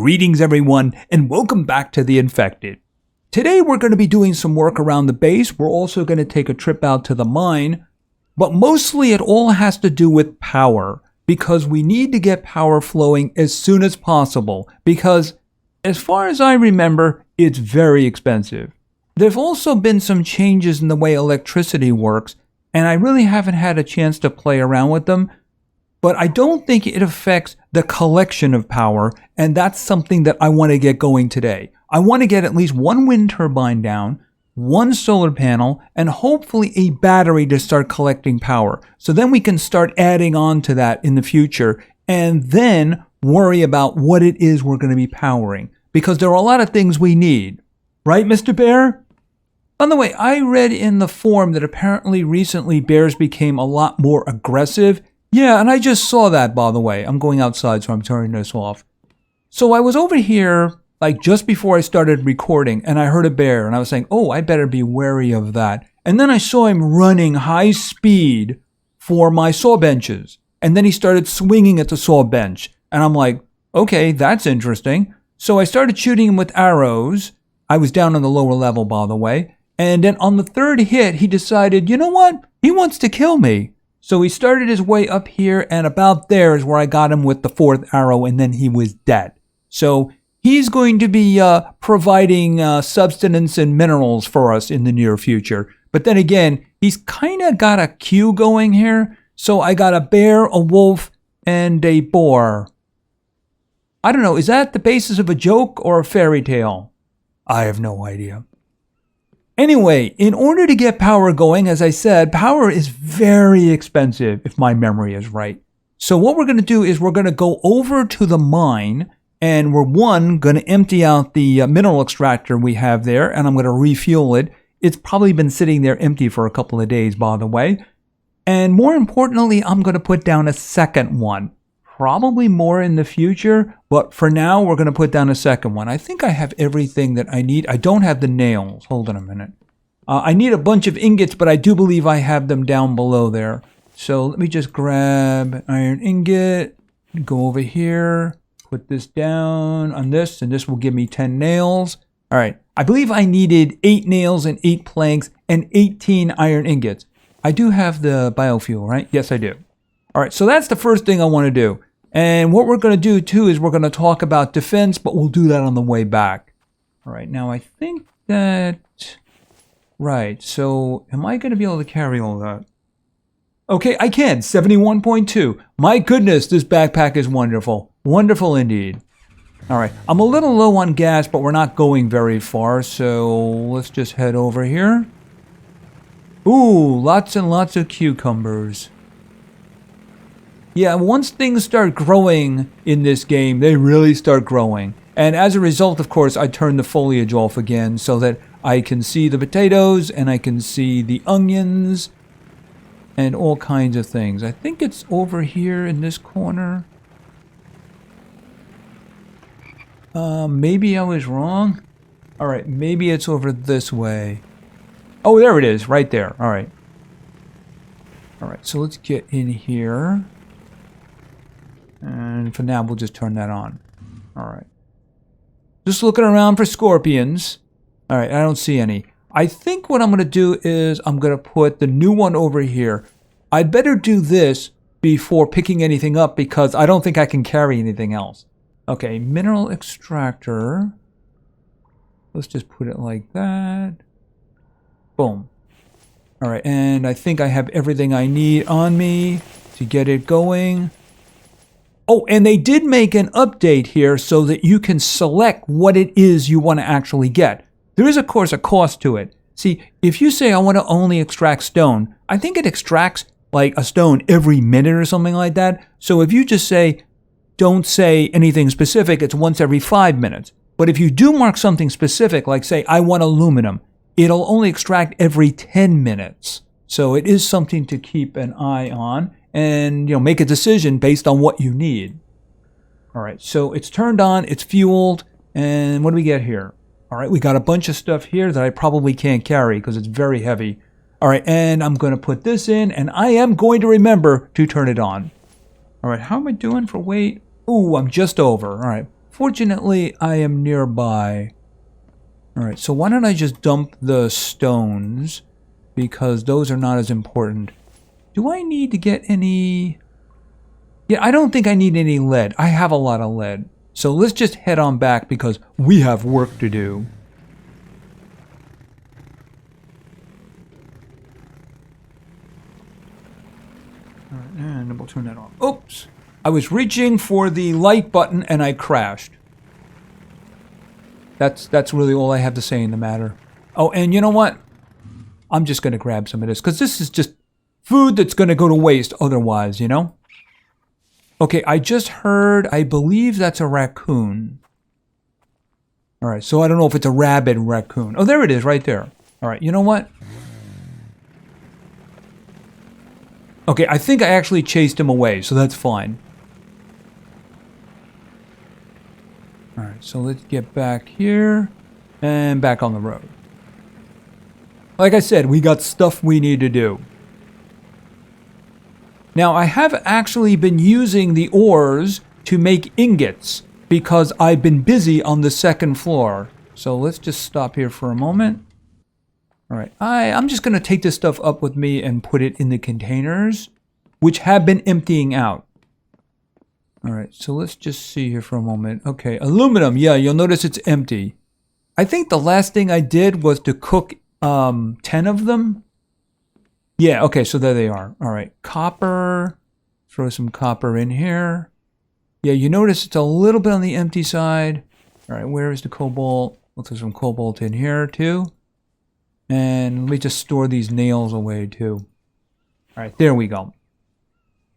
Greetings everyone, and welcome back to The Infected. Today we're going to be doing some work around the base. We're also going to take a trip out to the mine, but mostly it all has to do with power, because we need to get power flowing as soon as possible, because as far as I remember, it's very expensive. There've also been some changes in the way electricity works, and I really haven't had a chance to play around with them. But I don't think it affects the collection of power, and that's something that I want to get going today. I want to get at least one wind turbine down, one solar panel, and hopefully a battery to start collecting power. So then we can start adding on to that in the future, and then worry about what it is we're going to be powering. Because there are a lot of things we need. Right, Mr. Bear? By the way, I read in the forum that apparently recently bears became a lot more aggressive. Yeah, and I just saw that, by the way. I'm going outside, so I'm turning this off. So I was over here, like just before I started recording, and I heard a bear, and I was saying, oh, I better be wary of that. And then I saw him running high speed for my saw benches. And then he started swinging at the saw bench. And I'm like, okay, that's interesting. So I started shooting him with arrows. I was down on the lower level, by the way. And then on the third hit, he decided, you know what? He wants to kill me. So he started his way up here, and about there is where I got him with the fourth arrow, and then he was dead. So he's going to be providing substance and minerals for us in the near future. But then again, he's kind of got a queue going here. So I got a bear, a wolf, and a boar. I don't know, is that the basis of a joke or a fairy tale? I have no idea. Anyway, in order to get power going, as I said, power is very expensive, if my memory is right. So what we're going to do is we're going to go over to the mine, and we're going to empty out the mineral extractor we have there, and I'm going to refuel it. It's probably been sitting there empty for a couple of days, by the way. And more importantly, I'm going to put down a second one. Probably more in the future, but for now, we're going to put down a second one. I think I have everything that I need. I don't have the nails. Hold on a minute. I need a bunch of ingots, but I do believe I have them down below there. So let me just grab an iron ingot, go over here, put this down on this, and this will give me 10 nails. All right. I believe I needed 8 nails and 8 planks and 18 iron ingots. I do have the biofuel, right? Yes, I do. All right. So that's the first thing I want to do. And what we're going to do, too, is we're going to talk about defense, but we'll do that on the way back. All right, now I think that... Right, so am I going to be able to carry all that? Okay, I can. 71.2. My goodness, this backpack is wonderful. Wonderful indeed. All right, I'm a little low on gas, but we're not going very far, so let's just head over here. Ooh, lots and lots of cucumbers. Yeah, once things start growing in this game, they really start growing. And as a result, of course, I turn the foliage off again so that I can see the potatoes and I can see the onions and all kinds of things. I think it's over here in this corner. Maybe I was wrong. All right, maybe it's over this way. Oh, there it is, right there. All right. All right, so let's get in here. And for now, we'll just turn that on. All right. Just looking around for scorpions. All right, I don't see any. I think what I'm going to do is I'm going to put the new one over here. I'd better do this before picking anything up because I don't think I can carry anything else. Okay, mineral extractor. Let's just put it like that. Boom. All right, and I think I have everything I need on me to get it going. Oh, and they did make an update here so that you can select what it is you want to actually get. There is, of course, a cost to it. See, if you say I want to only extract stone, I think it extracts like a stone every minute or something like that. So if you just say, don't say anything specific, it's once every 5 minutes. But if you do mark something specific, like say, I want aluminum, it'll only extract every 10 minutes. So it is something to keep an eye on. And, make a decision based on what you need. All right, so it's turned on, it's fueled, and what do we get here? All right, we got a bunch of stuff here that I probably can't carry because it's very heavy. All right, and I'm going to put this in, and I am going to remember to turn it on. All right, how am I doing for weight? Ooh, I'm just over. All right, Fortunately, I am nearby. Alright, so why don't I just dump the stones? Because those are not as important. Do I need to get any... Yeah, I don't think I need any lead. I have a lot of lead. So let's just head on back because we have work to do. Alright, and we'll turn that on. Oops! I was reaching for the light button and I crashed. That's really all I have to say in the matter. Oh, and you know what? I'm just going to grab some of this because this is just food that's going to go to waste otherwise, you know? Okay, I just heard, I believe that's a raccoon. Alright, so I don't know if it's a rabid raccoon. Oh, there it is, right there. Alright, you know what? Okay, I think I actually chased him away, so that's fine. Alright, so let's get back here and back on the road. Like I said, we got stuff we need to do. Now, I have actually been using the ores to make ingots because I've been busy on the second floor. So let's just stop here for a moment. Alright, I'm just going to take this stuff up with me and put it in the containers, which have been emptying out. Alright, so let's just see here for a moment. Okay, aluminum, yeah, you'll notice it's empty. I think the last thing I did was to cook 10 of them. Yeah, okay, so there they are. Alright, copper. Throw some copper in here. Yeah, you notice it's a little bit on the empty side. Alright, where is the cobalt? We'll throw some cobalt in here too. And let me just store these nails away too. Alright, there we go.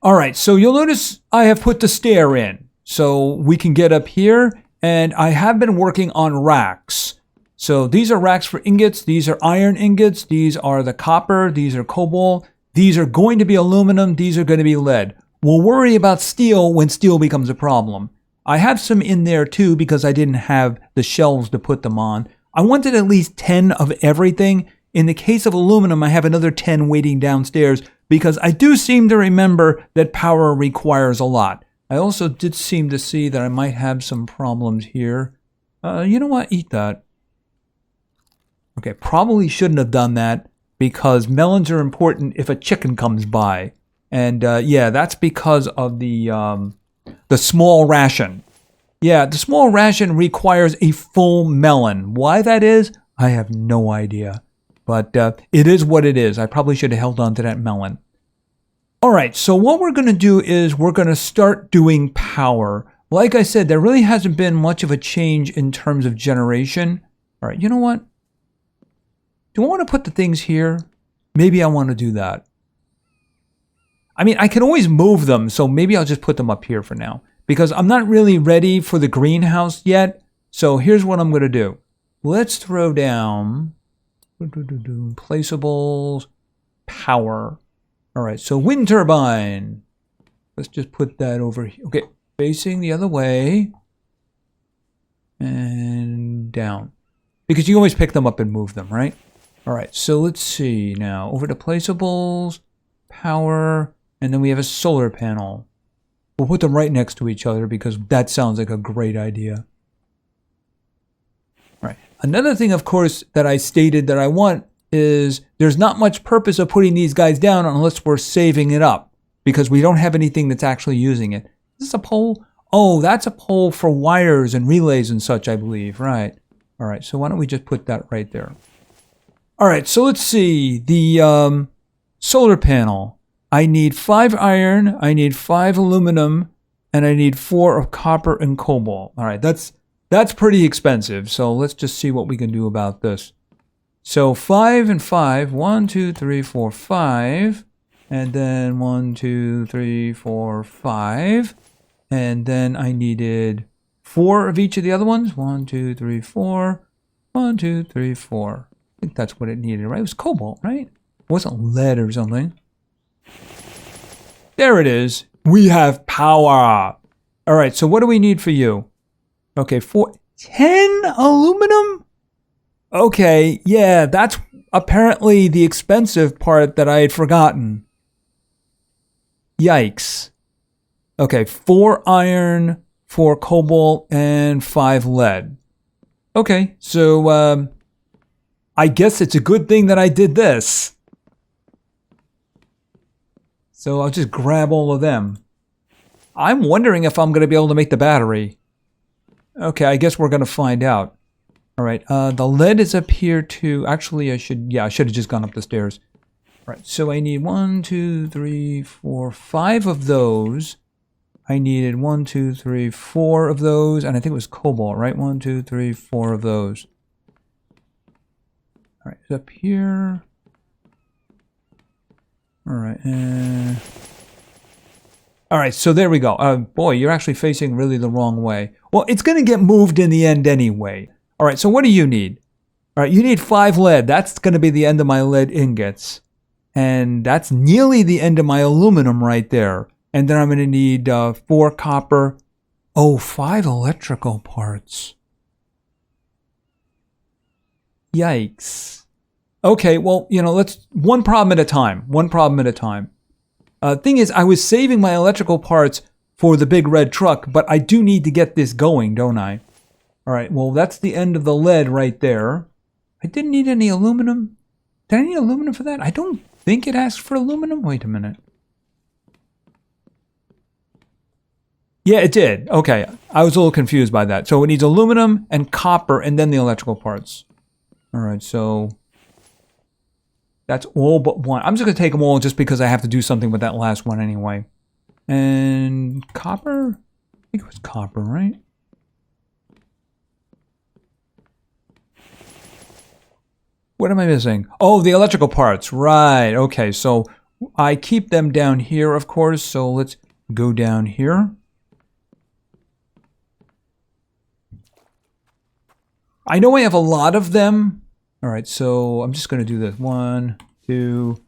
Alright, so you'll notice I have put the stair in. So we can get up here. And I have been working on racks. So these are racks for ingots. These are iron ingots. These are the copper. These are cobalt. These are going to be aluminum. These are going to be lead. We'll worry about steel when steel becomes a problem. I have some in there too because I didn't have the shelves to put them on. I wanted at least 10 of everything. In the case of aluminum, I have another 10 waiting downstairs because I do seem to remember that power requires a lot. I also did seem to see that I might have some problems here. You know what? Eat that. Okay, probably shouldn't have done that because melons are important if a chicken comes by. And yeah, that's because of the small ration. Yeah, the small ration requires a full melon. Why that is, I have no idea. But it is what it is. I probably should have held on to that melon. Alright, so what we're going to do is we're going to start doing power. Like I said, there really hasn't been much of a change in terms of generation. Alright, you know what? Do I want to put the things here? Maybe I want to do that. I mean, I can always move them, so maybe I'll just put them up here for now. Because I'm not really ready for the greenhouse yet. So here's what I'm going to do. Let's throw down placeables, power. Alright, so wind turbine. Let's just put that over here. Okay, facing the other way. And down. Because you always pick them up and move them, right? Alright, so let's see now. Over to placeables, power, and then we have a solar panel. We'll put them right next to each other because that sounds like a great idea. Alright, another thing, of course, that I stated that I want is there's not much purpose of putting these guys down unless we're saving it up because we don't have anything that's actually using it. Is this a pole? Oh, that's a pole for wires and relays and such, I believe. Right. All right, so why don't we just put that right there? All right, so let's see. The solar panel. I need 5 iron, I need 5 aluminum, and I need 4 of copper and cobalt. All right, that's pretty expensive. So let's just see what we can do about this. So 5 and 5, 1, 2, 3, 4, 5, and then 1, 2, 3, 4, 5, and then I needed 4 of each of the other ones. 1, 2, 3, 4, 1, 2, 3, 4. I think that's what it needed, right? It was cobalt, right? It wasn't lead or something. There it is. We have power. All right, so what do we need for you? Okay, 10 aluminum? Okay, yeah, that's apparently the expensive part that I had forgotten. Yikes. Okay, 4 iron, 4 cobalt, and 5 lead. Okay, so I guess it's a good thing that I did this. So I'll just grab all of them. I'm wondering if I'm going to be able to make the battery. Okay, I guess we're going to find out. All right, the lead is up here too. Actually, I should have just gone up the stairs. All right, so I need 1, 2, 3, 4, 5 of those. I needed 1, 2, 3, 4 of those, and I think it was cobalt, right? 1, 2, 3, 4 of those. All right, it's up here. All right, all right, so there we go. Boy, you're actually facing really the wrong way. Well, it's going to get moved in the end anyway. All right, so what do you need? All right, you need 5 lead. That's going to be the end of my lead ingots. And that's nearly the end of my aluminum right there. And then I'm going to need 4 copper. Oh, 5 electrical parts. Yikes. Okay, well, let's one problem at a time. One problem at a time. Thing is, I was saving my electrical parts for the big red truck, but I do need to get this going, don't I? All right, well, that's the end of the lead right there. I didn't need any aluminum. Did I need aluminum for that? I don't think it asked for aluminum. Wait a minute. Yeah, it did. Okay, I was a little confused by that. So it needs aluminum and copper and then the electrical parts. All right, so that's all but one. I'm just going to take them all just because I have to do something with that last one anyway. And copper? I think it was copper, right? What am I missing? Oh, the electrical parts. Right. Okay, so I keep them down here, of course. So let's go down here. I know I have a lot of them. All right, so I'm just going to do this. 1, 2,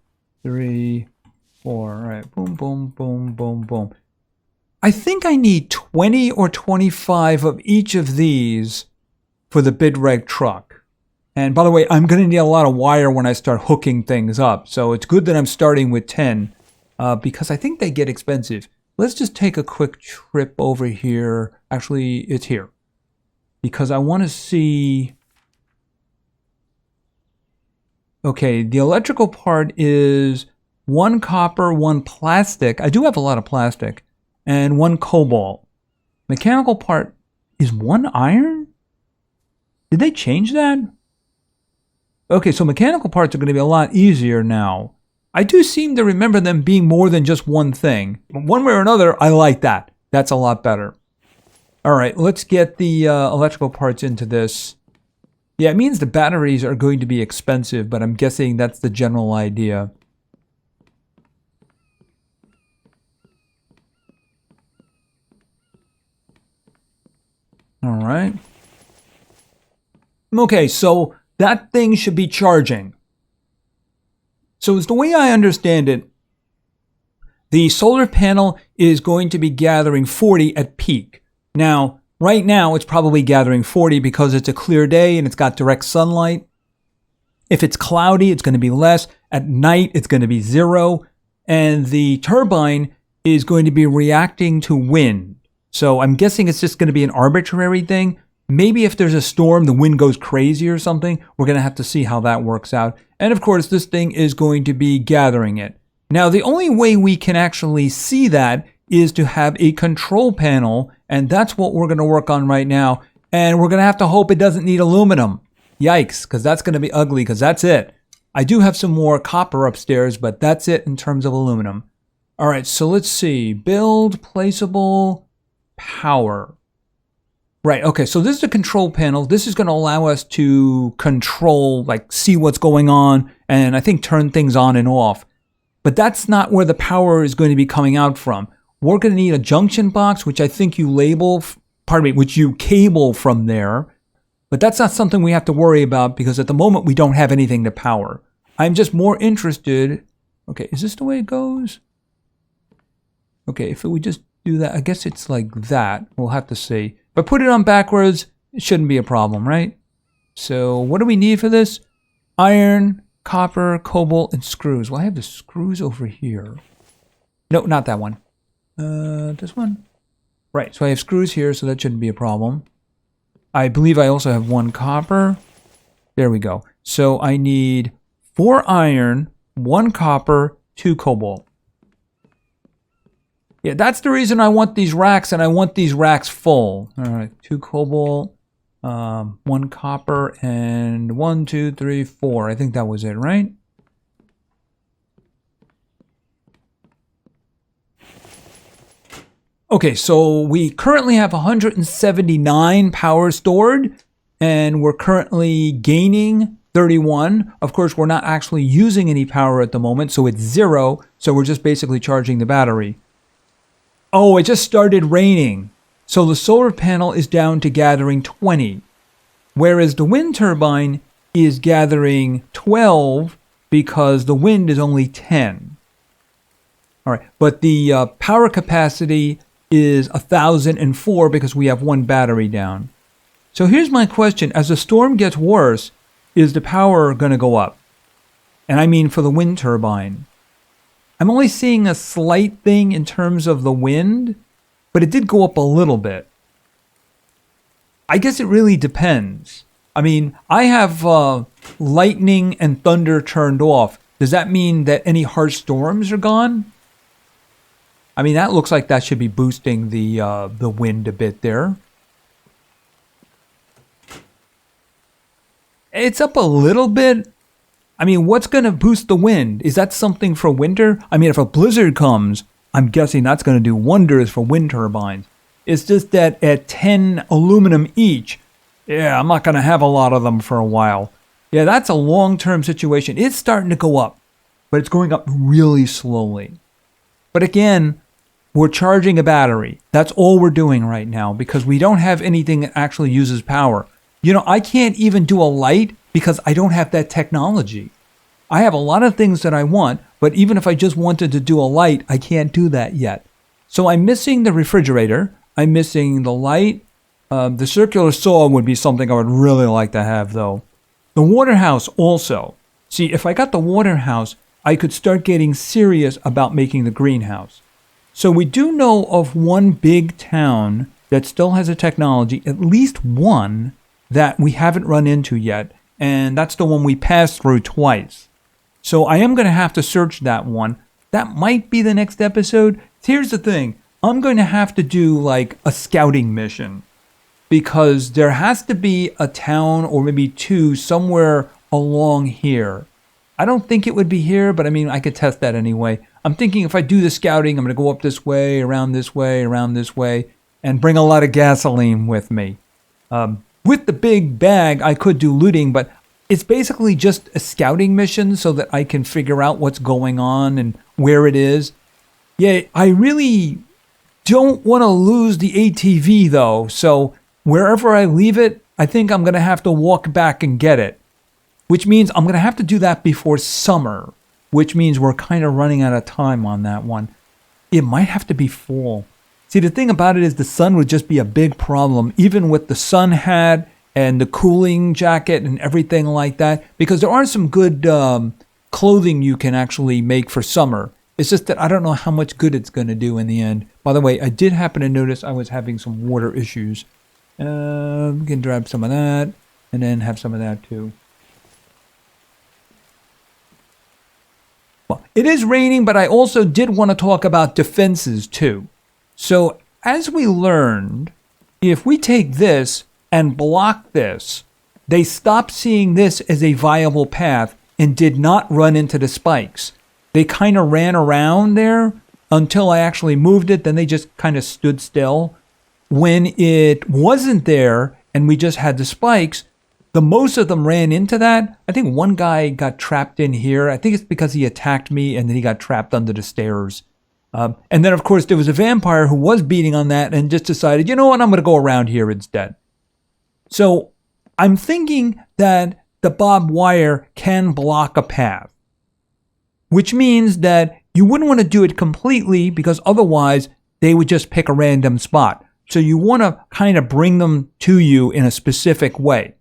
3, 4. All right, boom, boom, boom, boom, boom. I think I need 20 or 25 of each of these for the big red truck. And by the way, I'm going to need a lot of wire when I start hooking things up. So it's good that I'm starting with 10 because I think they get expensive. Let's just take a quick trip over here. Actually, it's here. Because I want to see... Okay, the electrical part is 1 copper, 1 plastic. I do have a lot of plastic. And 1 cobalt. Mechanical part is 1 iron? Did they change that? Okay, so mechanical parts are going to be a lot easier now. I do seem to remember them being more than just one thing. One way or another, I like that. That's a lot better. All right, let's get the electrical parts into this. Yeah, it means the batteries are going to be expensive, but I'm guessing that's the general idea. All right. Okay, so that thing should be charging. So as the way I understand it, the solar panel is going to be gathering 40 at peak. Now, right now, it's probably gathering 40 because it's a clear day and it's got direct sunlight. If it's cloudy, it's going to be less. At night, it's going to be 0. And the turbine is going to be reacting to wind. So I'm guessing it's just going to be an arbitrary thing. Maybe if there's a storm, the wind goes crazy or something. We're going to have to see how that works out. And of course, this thing is going to be gathering it. Now, the only way we can actually see that is to have a control panel. And that's what we're going to work on right now. And we're going to have to hope it doesn't need aluminum. Yikes, because that's going to be ugly, because that's it. I do have some more copper upstairs, but that's it in terms of aluminum. All right, so let's see. Build, placeable, power. Right, okay, so this is a control panel. This is going to allow us to control, like see what's going on, and I think turn things on and off. But that's not where the power is going to be coming out from. We're going to need a junction box, which I think you label, which you cable from there. But that's not something we have to worry about because at the moment we don't have anything to power. I'm just more interested. Okay, is this the way it goes? Okay, if we just do that, I guess it's like that. We'll have to see. If I put it on backwards, it shouldn't be a problem, right? So what do we need for this? Iron, copper, cobalt, and screws. Well, I have the screws over here. No, not that one. This one? Right, so I have screws here, so that shouldn't be a problem. I believe I also have 1 copper. There we go. So I need 4 iron, 1 copper, 2 cobalt. Yeah, that's the reason I want these racks, and I want these racks full. All right, 2 cobalt, 1 copper, and 1, 2, 3, 4. I think that was it, right? Okay, so we currently have 179 power stored, and we're currently gaining 31. Of course, we're not actually using any power at the moment, so it's 0. So we're just basically charging the battery. Oh, it just started raining. So the solar panel is down to gathering 20, whereas the wind turbine is gathering 12 because the wind is only 10. All right, but the power capacity is 1,004 because we have 1 battery down. So here's my question. As the storm gets worse, is the power going to go up? And I mean for the wind turbine. I'm only seeing a slight thing in terms of the wind, but it did go up a little bit. I guess it really depends. I mean, I have lightning and thunder turned off. Does that mean that any harsh storms are gone? I mean, that looks like that should be boosting the wind a bit there. It's up a little bit. I mean, what's going to boost the wind? Is that something for winter? I mean, if a blizzard comes, I'm guessing that's going to do wonders for wind turbines. It's just that at 10 aluminum each, yeah, I'm not going to have a lot of them for a while. Yeah, that's a long-term situation. It's starting to go up, but it's going up really slowly. But again, we're charging a battery. That's all we're doing right now because we don't have anything that actually uses power. You know, I can't even do a light because I don't have that technology. I have a lot of things that I want, but even if I just wanted to do a light, I can't do that yet. So I'm missing the refrigerator. I'm missing the light. The circular saw would be something I would really like to have, though. The water house also. See, if I got the water house, I could start getting serious about making the greenhouse. So we do know of one big town that still has a technology, at least one, that we haven't run into yet, and that's the one we passed through twice. So I am going to have to search that one. That might be the next episode. Here's the thing. I'm going to have to do like a scouting mission because there has to be a town or maybe 2 somewhere along here. I don't think it would be here, but I mean, I could test that anyway. I'm thinking if I do the scouting, I'm going to go up this way, around this way, around this way, and bring a lot of gasoline with me. With the big bag, I could do looting, but it's basically just a scouting mission so that I can figure out what's going on and where it is. Yeah, I really don't want to lose the ATV, though, so wherever I leave it, I think I'm going to have to walk back and get it, which means I'm going to have to do that before summer, which means we're kind of running out of time on that one. It might have to be fall. See, the thing about it is the sun would just be a big problem, even with the sun hat and the cooling jacket and everything like that, because there are some good clothing you can actually make for summer. It's just that I don't know how much good it's going to do in the end. By the way, I did happen to notice I was having some water issues. We can grab some of that and then have some of that too. Well, it is raining, but I also did want to talk about defenses too. So as we learned, if we take this and block this, they stopped seeing this as a viable path and did not run into the spikes. They kind of ran around there until I actually moved it. Then they just kind of stood still. When it wasn't there and we just had the spikes, the most of them ran into that. I think one guy got trapped in here. I think it's because he attacked me and then he got trapped under the stairs. And then, of course, there was a vampire who was beating on that and just decided, you know what, I'm going to go around here instead. So I'm thinking that the barbed wire can block a path, which means that you wouldn't want to do it completely because otherwise they would just pick a random spot. So you want to kind of bring them to you in a specific way.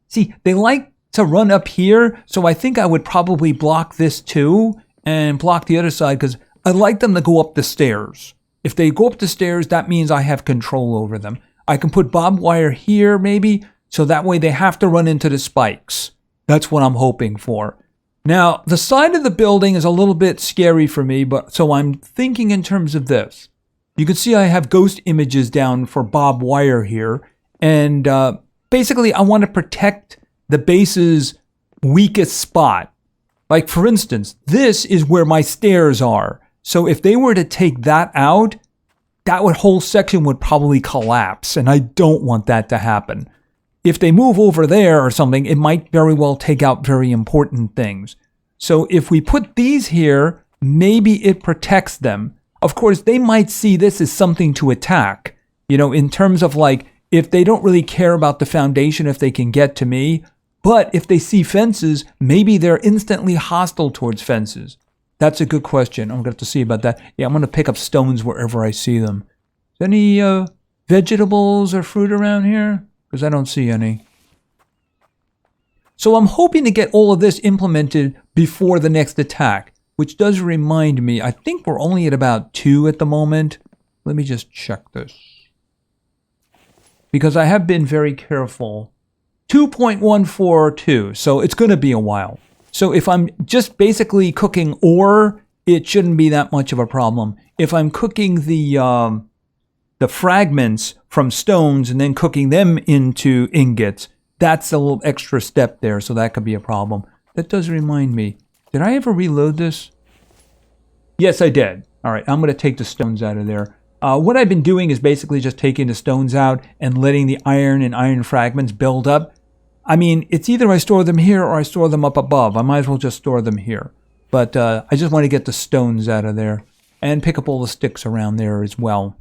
See, they like to run up here, so I think I would probably block this too and block the other side because I'd like them to go up the stairs. If they go up the stairs, that means I have control over them. I can put barbed wire here, maybe, so that way they have to run into the spikes. That's what I'm hoping for. Now, the side of the building is a little bit scary for me, but so I'm thinking in terms of this. You can see I have ghost images down for barbed wire here, and basically I want to protect the base's weakest spot. Like, for instance, this is where my stairs are. So if they were to take that out, that whole section would probably collapse, and I don't want that to happen. If they move over there or something, it might very well take out very important things. So if we put these here, maybe it protects them. Of course, they might see this as something to attack. You know, in terms of like, if they don't really care about the foundation, if they can get to me. But if they see fences, maybe they're instantly hostile towards fences. That's a good question. I'm going to have to see about that. Yeah, I'm going to pick up stones wherever I see them. Is there any vegetables or fruit around here? Because I don't see any. So I'm hoping to get all of this implemented before the next attack, which does remind me, I think we're only at about 2 at the moment. Let me just check this. Because I have been very careful. 2.142, so it's going to be a while. So if I'm just basically cooking ore, it shouldn't be that much of a problem. If I'm cooking the fragments from stones and then cooking them into ingots, that's a little extra step there, so that could be a problem. That does remind me, did I ever reload this? Yes, I did. All right, I'm going to take the stones out of there. What I've been doing is basically just taking the stones out and letting the iron and iron fragments build up. I mean, it's either I store them here or I store them up above. I might as well just store them here. But I just want to get the stones out of there and pick up all the sticks around there as well.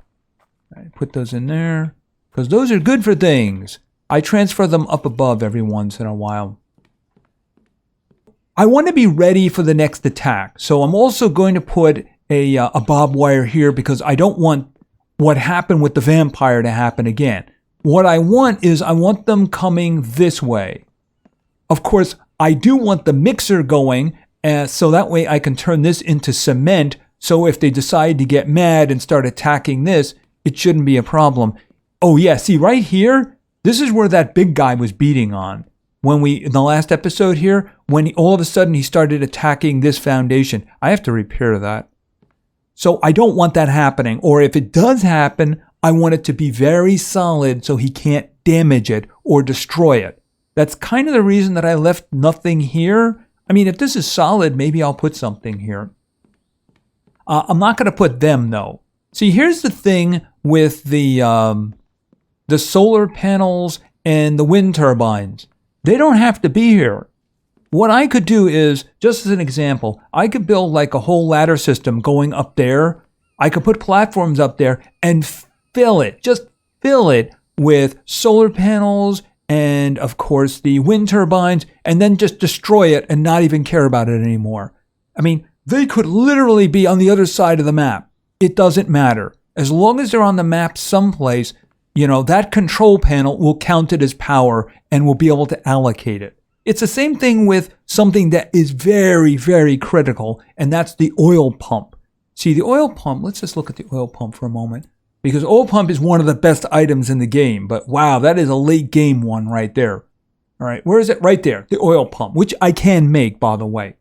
I put those in there because those are good for things. I transfer them up above every once in a while. I want to be ready for the next attack. So I'm also going to put a barbed wire here because I don't want what happened with the vampire to happen again. What I want is I want them coming this way. Of course, I do want the mixer going so that way I can turn this into cement. So if they decide to get mad and start attacking this, it shouldn't be a problem. Oh yeah, see right here, this is where that big guy was beating on. In the last episode here, when all of a sudden he started attacking this foundation. I have to repair that. So I don't want that happening. Or if it does happen, I want it to be very solid so he can't damage it or destroy it. That's kind of the reason that I left nothing here. I mean, if this is solid, maybe I'll put something here. I'm not going to put them, though. See, here's the thing with the solar panels and the wind turbines. They don't have to be here. What I could do is, just as an example, I could build like a whole ladder system going up there. I could put platforms up there and fill it with solar panels and, of course, the wind turbines, and then just destroy it and not even care about it anymore. I mean, they could literally be on the other side of the map. It doesn't matter. As long as they're on the map someplace, you know, that control panel will count it as power and will be able to allocate it. It's the same thing with something that is very, very critical, and that's the oil pump. See, the oil pump, let's just look at the oil pump for a moment. Because oil pump is one of the best items in the game. But wow, that is a late game one right there. All right, where is it? Right there, the oil pump, which I can make, by the way.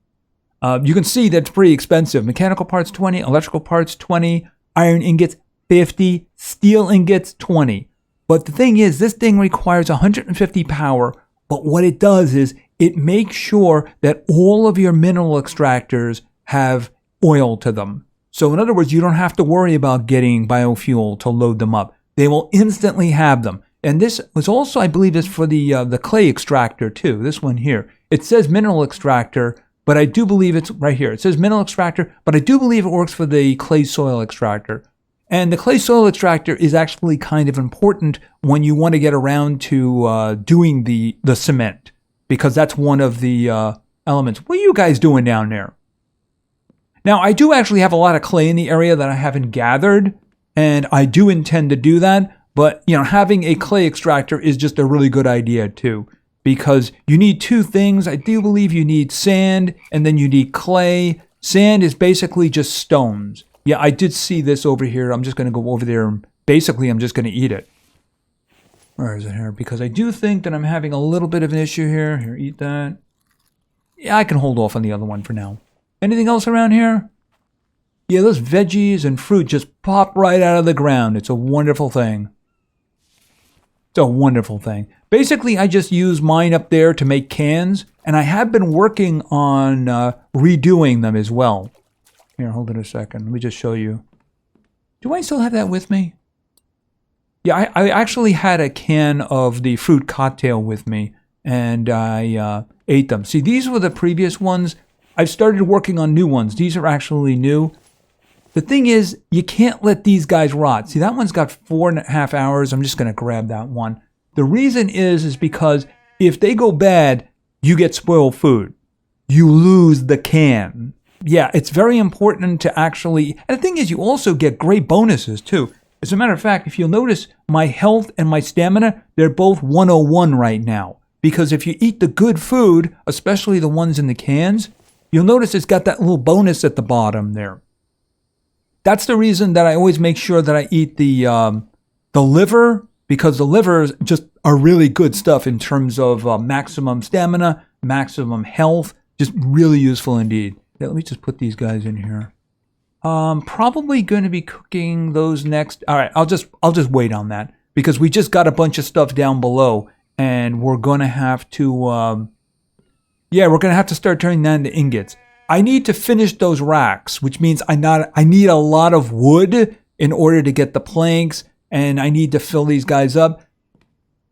You can see that's pretty expensive. Mechanical parts, 20. Electrical parts, 20. Iron ingots, 50. Steel ingots, 20. But the thing is, this thing requires 150 power. But what it does is it makes sure that all of your mineral extractors have oil to them. So in other words, you don't have to worry about getting biofuel to load them up. They will instantly have them. And this was also, I believe, is for the clay extractor too. This one here. It says mineral extractor, but I do believe it's right here. It says mineral extractor, but I do believe it works for the clay soil extractor. And the clay soil extractor is actually kind of important when you want to get around to doing the cement, because that's one of the elements. What are you guys doing down there? Now, I do actually have a lot of clay in the area that I haven't gathered, and I do intend to do that. But, you know, having a clay extractor is just a really good idea, too, because you need two things. I do believe you need sand, and then you need clay. Sand is basically just stones. Yeah, I did see this over here. I'm just going to go over there and basically I'm just going to eat it. Where is it here? Because I do think that I'm having a little bit of an issue here. Here, eat that. Yeah, I can hold off on the other one for now. Anything else around here? Yeah, those veggies and fruit just pop right out of the ground. It's a wonderful thing. It's a wonderful thing. Basically, I just use mine up there to make cans, and I have been working on redoing them as well. Here, hold it a second. Let me just show you. Do I still have that with me? Yeah, I actually had a can of the fruit cocktail with me, and I ate them. See, these were the previous ones. I've started working on new ones. These are actually new. The thing is, you can't let these guys rot. See, that one's got 4.5 hours. I'm just going to grab that one. The reason is because if they go bad, you get spoiled food. You lose the can. Yeah, it's very important to actually... And the thing is, you also get great bonuses, too. As a matter of fact, if you'll notice, my health and my stamina, they're both 101 right now. Because if you eat the good food, especially the ones in the cans, you'll notice it's got that little bonus at the bottom there. That's the reason that I always make sure that I eat the liver, because the livers just are really good stuff in terms of maximum stamina, maximum health, just really useful indeed. Yeah, let me just put these guys in here. Probably going to be cooking those next. All right, I'll just wait on that because we just got a bunch of stuff down below, and we're going to have to. We're going to have to start turning that into ingots. I need to finish those racks, which means I need a lot of wood in order to get the planks, and I need to fill these guys up.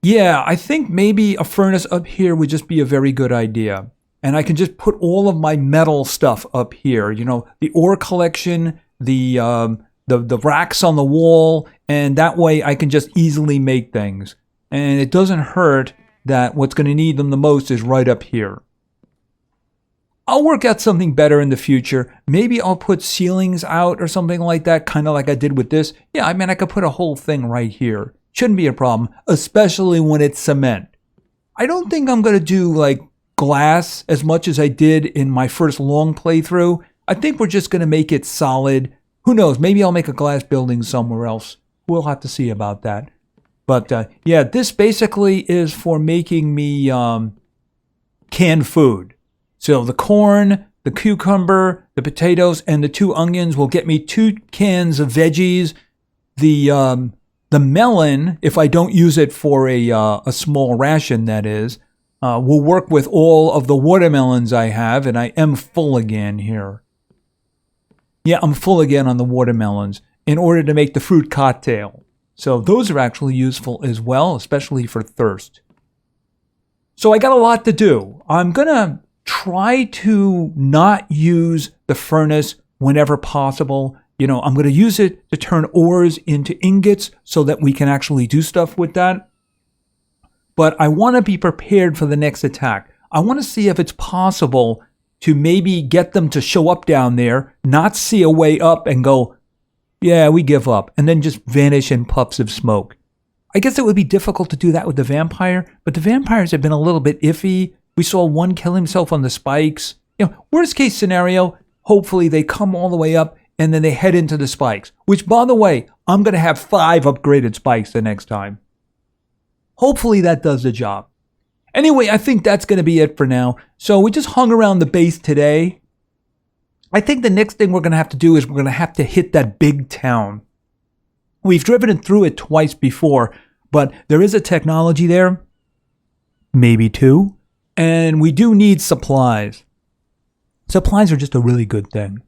Yeah, I think maybe a furnace up here would just be a very good idea. And I can just put all of my metal stuff up here. You know, the ore collection, the racks on the wall, and that way I can just easily make things. And it doesn't hurt that what's going to need them the most is right up here. I'll work out something better in the future. Maybe I'll put ceilings out or something like that, kind of like I did with this. Yeah, I mean, I could put a whole thing right here. Shouldn't be a problem, especially when it's cement. I don't think I'm going to do like glass as much as I did in my first long playthrough. I think we're just going to make it solid. Who knows? Maybe I'll make a glass building somewhere else. We'll have to see about that. But yeah, this basically is for making me canned food. So the corn, the cucumber, the potatoes, and the 2 onions will get me 2 cans of veggies. The melon, if I don't use it for a small ration, that is, will work with all of the watermelons I have, and I am full again here. Yeah, I'm full again on the watermelons in order to make the fruit cocktail. So those are actually useful as well, especially for thirst. So I got a lot to do. I'm going to try to not use the furnace whenever possible. You know, I'm going to use it to turn ores into ingots so that we can actually do stuff with that. But I want to be prepared for the next attack. I want to see if it's possible to maybe get them to show up down there, not see a way up and go, yeah, we give up, and then just vanish in puffs of smoke. I guess it would be difficult to do that with the vampire, but the vampires have been a little bit iffy. We saw one kill himself on the spikes. You know, worst case scenario, hopefully they come all the way up and then they head into the spikes, which, by the way, I'm going to have 5 upgraded spikes the next time. Hopefully that does the job. Anyway, I think that's going to be it for now. So we just hung around the base today. I think the next thing we're going to have to do is we're going to have to hit that big town. We've driven through it twice before, but there is a technology there. Maybe 2. And we do need supplies. Supplies are just a really good thing.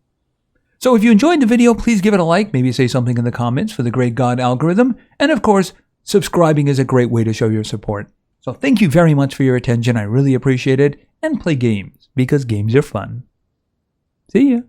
So if you enjoyed the video, please give it a like. Maybe say something in the comments for the great God algorithm. And of course, subscribing is a great way to show your support. So thank you very much for your attention. I really appreciate it. And play games, because games are fun. See ya.